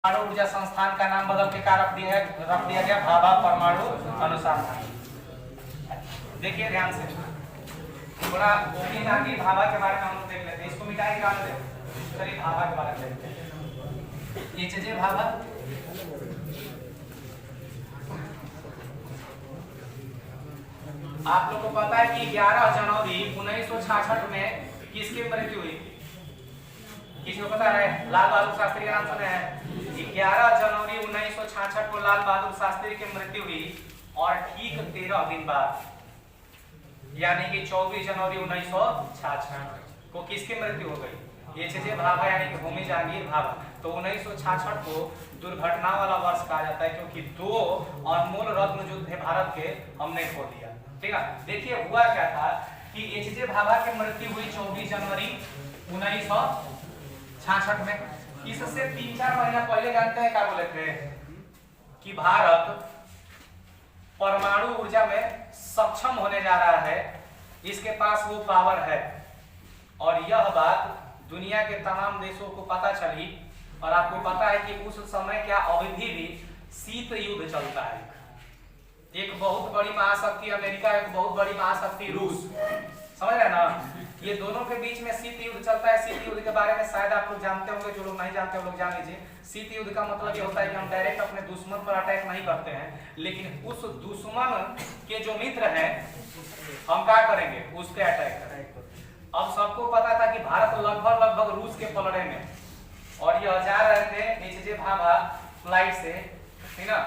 परमाणु ऊर्जा संस्थान का नाम बदल के क्या रख दिया गया भाभा परमाणु अनुसंधान। देखिए ध्यान से थोड़ा ओपी गांधी भाभा के बारे में हम लोग देख लेते हैं। इसको मिटाएंगे गांव दे चलिए भाभा के बारे में देखते हैं। ये चीजें भाभा आप लोग को पता है कि 11 जनवरी 1966 में किसकी मृत्यु हुई? किसी को पता है? लाल बहादुर शास्त्री का नाम सुने हैं? 11 जनवरी 1966 को लाल बहादुर शास्त्री की मृत्यु हुई और ठीक 13 दिन बाद यानी कि 24 जनवरी 1966 को किसकी मृत्यु हो गई? ये चीजें भाभा यानी कि होमी जहांगीर भाभा। तो 1966 को दुर्घटना वाला वर्ष कहा जाता है क्योंकि दो अनमोल रत्न जो थे भारत के हमने खो दिया। ठीक है, देखिए हुआ क्या था कि एचजे भाभा की मृत्यु हुई 24 जनवरी 1966 में। इससे 3-4 महीना पहले जानते हैं क्या बोले थे कि भारत परमाणु ऊर्जा में सक्षम होने जा रहा है, इसके पास वो पावर है। और यह बात दुनिया के तमाम देशों को पता चली और आपको पता है कि उस समय क्या अवधि भी शीत युद्ध चलता है। एक बहुत बड़ी महाशक्ति अमेरिका, एक बहुत बड़ी महाशक्ति रूस, समझ रहे हैं ना? ये दोनों के बीच में शीत युद्ध चलता है। शीत युद्ध के बारे में शायद आप लोग जानते होंगे, जो लोग नहीं जानते वो लोग जान लीजिए। शीत युद्ध का मतलब ये होता है कि हम डायरेक्ट अपने दुश्मन पर अटैक नहीं करते हैं, लेकिन उस दुश्मन के जो मित्र हैं हम क्या करेंगे? उस पर अटैक करेंगे। अब सबको पता था कि भारत लगभग रूस के पलड़े में, और यह जा रहे थे एचजे भाभा फ्लाइट से, ठीक ना,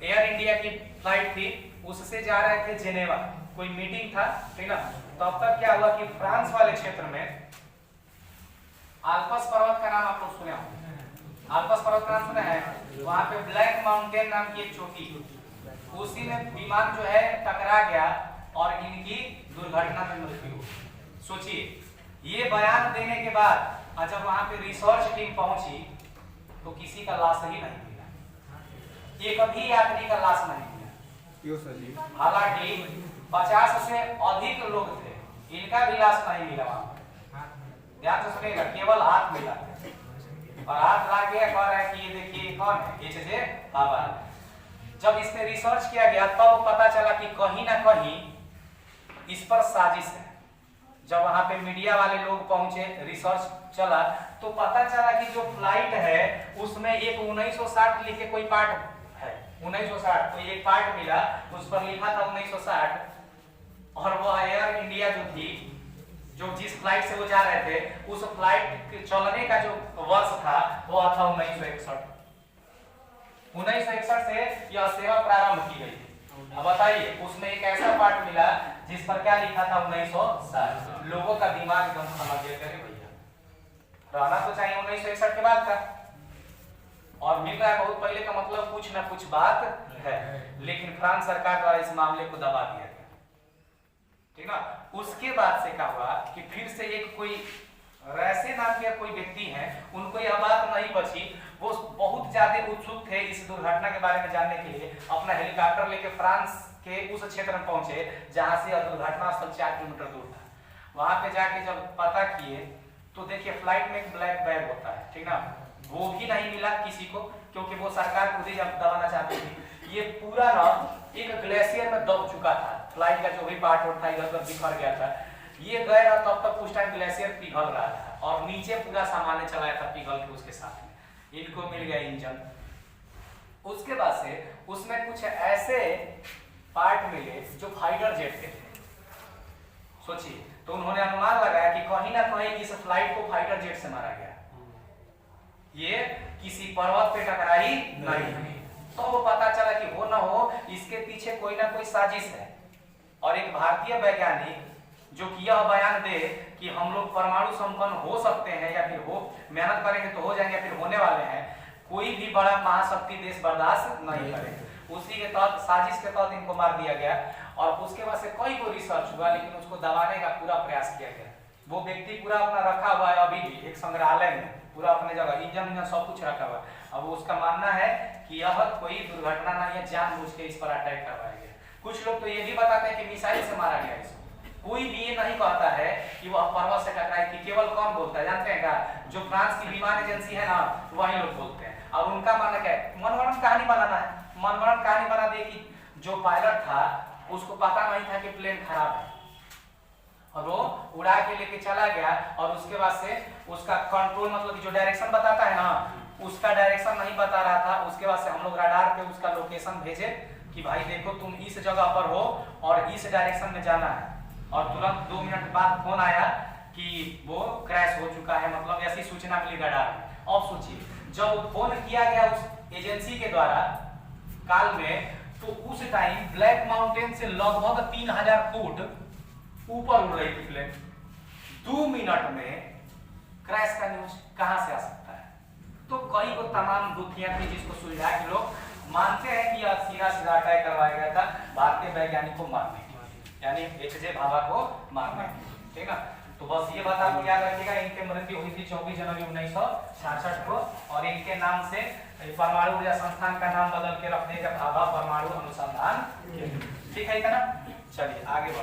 एयर इंडिया की फ्लाइट थी, उससे जा रहे थे जेनेवा, कोई मीटिंग था, ठीक ना। तब तक क्या हुआ कि फ्रांस वाले क्षेत्र में आल्प्स पर्वत का नाम आप लोग सुने होंगे। आल्प्स पर्वत का नाम सुना है? वहां पे ब्लैक माउंटेन नाम की एक चोटी, उसी में विमान जो है टकरा गया और इनकी दुर्घटना में मृत्यु हुई। सोचिए, ये बयान देने के बाद जब वहां पे रिसर्च टीम पहुंची तो किसी का लाश ही नहीं मिला, एक भी यात्री का लाश नहीं मिला। हालांकि 50 से अधिक लोग थे, इनका भी लाश नहीं मिला वहां पर। ध्यान से सुनिएगा, केवल हाथ मिला और हाथ ला के कह रहे हैं कि ये देखिए कौन है? एचजे भाभा। जब इस पे रिसर्च किया गया तब पता चला कि कहीं ना कहीं इस पर साजिश है। जब वहां पे मीडिया वाले लोग पहुंचे, रिसर्च चला तो पता चला कि जो फ्लाइट है उसमें एक 1960 लिख के कोई पार्ट है, 1960 कोई एक पार्ट मिला, उस पर लिखा था 1960, और वो एयर इंडिया जो थी, जो जिस फ्लाइट से वो जा रहे थे, उस फ्लाइट के चलने का जो वर्ष था वो था 1961। 1961 से यह सेवा प्रारंभ की गई थी। अब बताइए, उसमें एक ऐसा पार्ट मिला जिस पर क्या लिखा था? 1960। लोगों का दिमाग एकदम समझ गया, करे भैया रहना तो चाहिए 1961 के बाद का, और मिल रहा है बहुत पहले का, मतलब कुछ ना कुछ बात है। लेकिन फ्रांस सरकार द्वारा इस मामले को दबा दिया गया, ठीक ना। उसके बाद से क्या हुआ कि फिर से एक कोई रैसे नाम के कोई व्यक्ति हैं, उनको यह बात नहीं बची, वो बहुत ज्यादा उत्सुक थे इस दुर्घटना के बारे में जानने के लिए। अपना हेलीकॉप्टर लेके फ्रांस के उस क्षेत्र में पहुंचे जहां से यह दुर्घटना स्थल 4 किलोमीटर दूर था। वहां पे जाके जब पता किए तो देखिए फ्लाइट में एक ब्लैक बैग होता है, ठीक ना, वो भी नहीं मिला किसी को, क्योंकि वो सरकार खुद ही दबाना चाहती थी। ये पूरा ना एक ग्लेशियर में दब चुका था, फ्लाइट का जो भी पार्ट था इधर बिखर गया था। ये गए ना तब तक उस टाइम ग्लेशियर पिघल रहा था और नीचे पूरा सामान चलाया था पिघल के उसके साथ में। इनको मिल गया इंजन। उसके बाद से उसमें कुछ ऐसे पार्ट मिले जो फाइटर जेट के थे। सोचिए, तो उन्होंने अनुमान लगाया कि कहीं ना कहीं इस फ्लाइट को फाइटर जेट से मारा गया, ये किसी पर्वत पे टकराई नहीं। तो वो पता चला कि हो ना हो इसके पीछे कोई ना कोई साजिश है। और एक भारतीय वैज्ञानिक जो कि यह बयान दे कि हम लोग परमाणु संपन्न हो सकते हैं या फिर हो, मेहनत करेंगे तो हो जाएंगे या फिर होने वाले हैं, कोई भी बड़ा महाशक्ति देश बर्दाश्त नहीं करेगा। उसी के तहत, साजिश के तहत इनको मार दिया गया। और उसके बाद से कई को रिसर्च हुआ, लेकिन उसको दबाने का पूरा प्रयास किया गया। वो व्यक्ति पूरा अपना रखा हुआ है अभी भी एक संग्रहालय में, पूरा अपने जगह इंजन सब कुछ रखा हुआ है। अब उसका मानना है कि यह कोई दुर्घटना नहीं है, जानबूझ के इस पर अटैक करवाया गया। कुछ लोग तो ये भी बताते हैं कि मिसाइल से मारा गया इसको। कोई भी ये नहीं कहता है कि वह पर्वत से टकराई थी। केवल कौन बोलता है जानते हैं क्या? जो फ्रांस की विमान एजेंसी है ना, वही लोग बोलते हैं। और उनका मानना क्या है, मनगढ़ंत कहानी बनाना है। मनगढ़ंत कहानी बना दे कि जो पायलट था उसको पता नहीं था कि प्लेन खराब है और वो उड़ा के लेके चला गया, और उसके बाद से उसका कंट्रोल मतलब कि जो डायरेक्शन बताता है ना, उसका डायरेक्शन नहीं बता रहा था। उसके बाद से हम लोग रडार पे उसका लोकेशन भेजे कि भाई देखो तुम इस जगह पर हो और इस डायरेक्शन में जाना है, और तुरंत 2 मिनट बाद फोन आया कि वो क्रैश हो चुका है, मतलब ऐसी सूचना मिली रडार में। अब सोचिए जब फोन किया गया उस एजेंसी के द्वारा काल में, तो उस टाइम ब्लैक माउंटेन से लगभग 3000 फुट ऊपर उड़ रही थी प्लेन। 2 मिनट में क्रैश का न्यूज कहां से आ सकता है? तो कई को तमाम दुखियां थी जिसको सुलझा के लोग मानते हैं कि यह सीधा सीधा अटैक करवाया गया था भारतीय वैज्ञानिक को मारने के लिए, यानी एच.जे. भाभा को मारने के लिए, ठीक है। तो बस ये बात आपको याद रखिएगा, इनके मृत्यु हुई थी 24 जनवरी 1966 को, और इनके नाम से परमाणु ऊर्जा संस्थान का नाम बदल के रख देगा भाभा परमाणु अनुसंधान, ठीक है ना। चलिए आगे